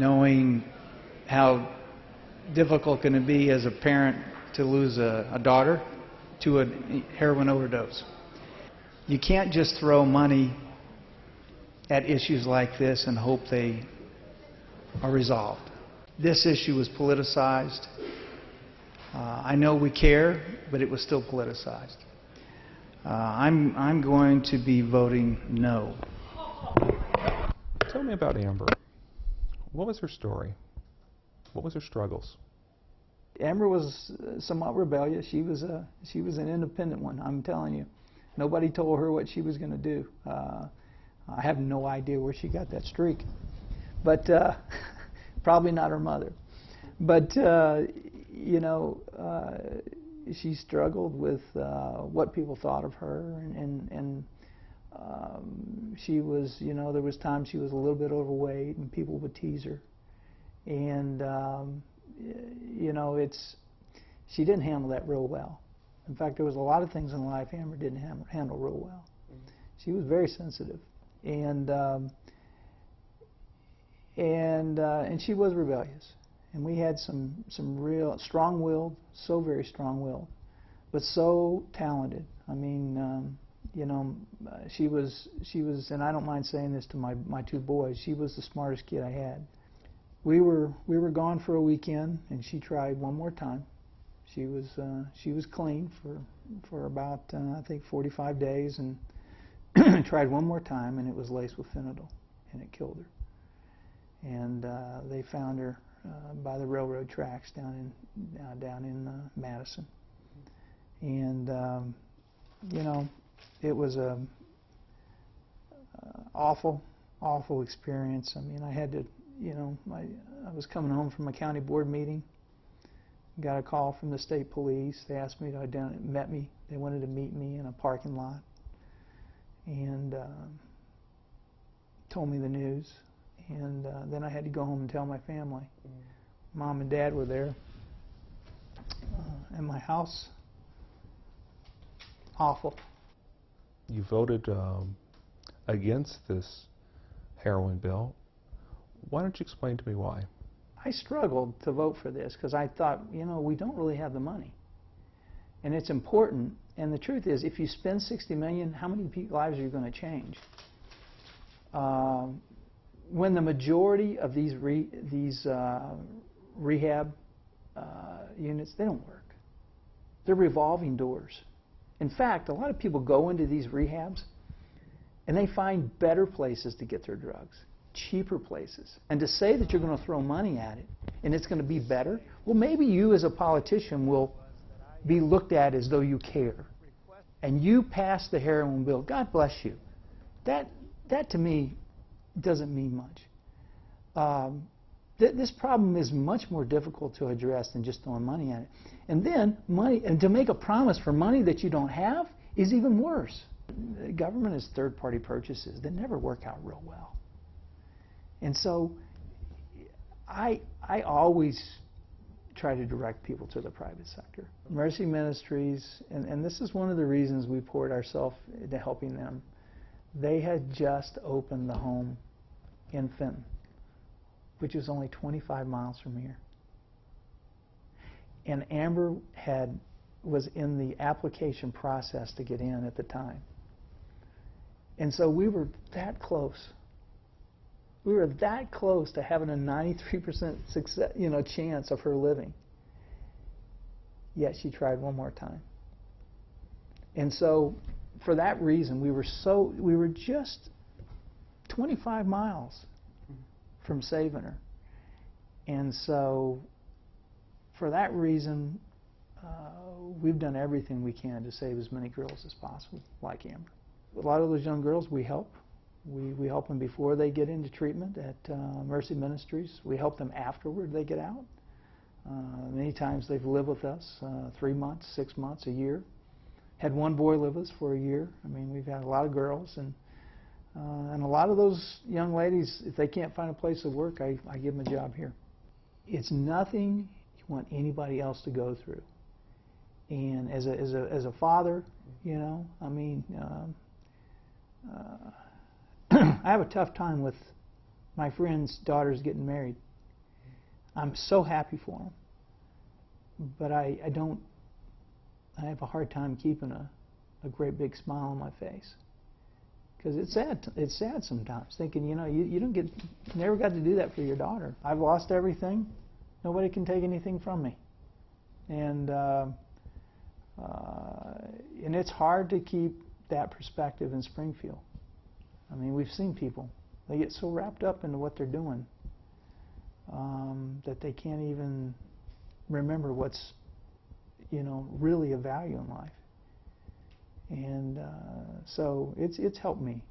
Knowing how difficult can it be as a parent to lose a daughter to a heroin overdose. You can't just throw money at issues like this and hope they are resolved. This issue was politicized. I know we care, but it was still politicized. I'm going to be voting no. Tell me about Amber. What was her story? What was her struggles? Amber was somewhat rebellious. She was an independent one, I'm telling you. Nobody told her what she was going to do. I have no idea where she got that streak, but probably not her mother. But you know, she struggled with what people thought of her, and she was, you know, there was times she was a little bit overweight, and people would tease her, and you know, she didn't handle that real well. In fact, there was a lot of things in life Amber didn't handle real well. She was very sensitive, and she was rebellious. And we had some real strong-willed, so very strong-willed, but so talented. I mean, you know, she was, and I don't mind saying this to my two boys, she was the smartest kid I had. We were gone for a weekend, and she tried one more time. She was clean for about I think 45 days, and tried one more time, and it was laced with fentanyl, and it killed her. And they found her by the railroad tracks down in Madison. And you know, it was a awful experience. I mean, I had to, you know, I was coming home from a county board meeting, got a call from the state police. They asked me to met me. They wanted to meet me in a parking lot, and told me the news. And then I had to go home and tell my family. Mom and Dad were there in my house. Awful. You voted against this heroin bill. Why don't you explain to me why? I struggled to vote for this because I thought, you know, we don't really have the money. And it's important. And the truth is, if you spend $60 million, how many lives are you going to change? When the majority of these rehab units, they don't work. They're revolving doors. In fact, a lot of people go into these rehabs and they find better places to get their drugs, cheaper places. And to say that you're going to throw money at it and it's going to be better, well, maybe you as a politician will be looked at as though you care. And you pass the heroin bill. God bless you. That to me doesn't mean much. This problem is much more difficult to address than just throwing money at it. And then to make a promise for money that you don't have is even worse. The government is third-party purchases that never work out real well. And so I always try to direct people to the private sector. Mercy Ministries, and this is one of the reasons we poured ourselves into helping them. They had just opened the home in Fenton, which is only 25 miles from here. And Amber was in the application process to get in at the time. And so we were that close. We were that close to having a 93% success, you know, chance of her living. Yet she tried one more time. And so for that reason, we were just 25 miles from saving her. And so for that reason, we've done everything we can to save as many girls as possible, like Amber. A lot of those young girls we help. We help them before they get into treatment at Mercy Ministries. We help them afterward they get out. Many times they've lived with us 3 months, 6 months, a year. Had one boy live with us for a year. I mean, we've had a lot of girls, and a lot of those young ladies, if they can't find a place to work, I give them a job here. It's nothing you want anybody else to go through. And as a father, you know, I mean, I have a tough time with my friends' daughters getting married. I'm so happy for them. But I have a hard time keeping a great big smile on my face. Because it's sad sometimes, thinking, you know, you never got to do that for your daughter. I've lost everything. Nobody can take anything from me. And it's hard to keep that perspective in Springfield. I mean, we've seen people, they get so wrapped up into what they're doing that they can't even remember what's, you know, really of value in life. And so it's helped me.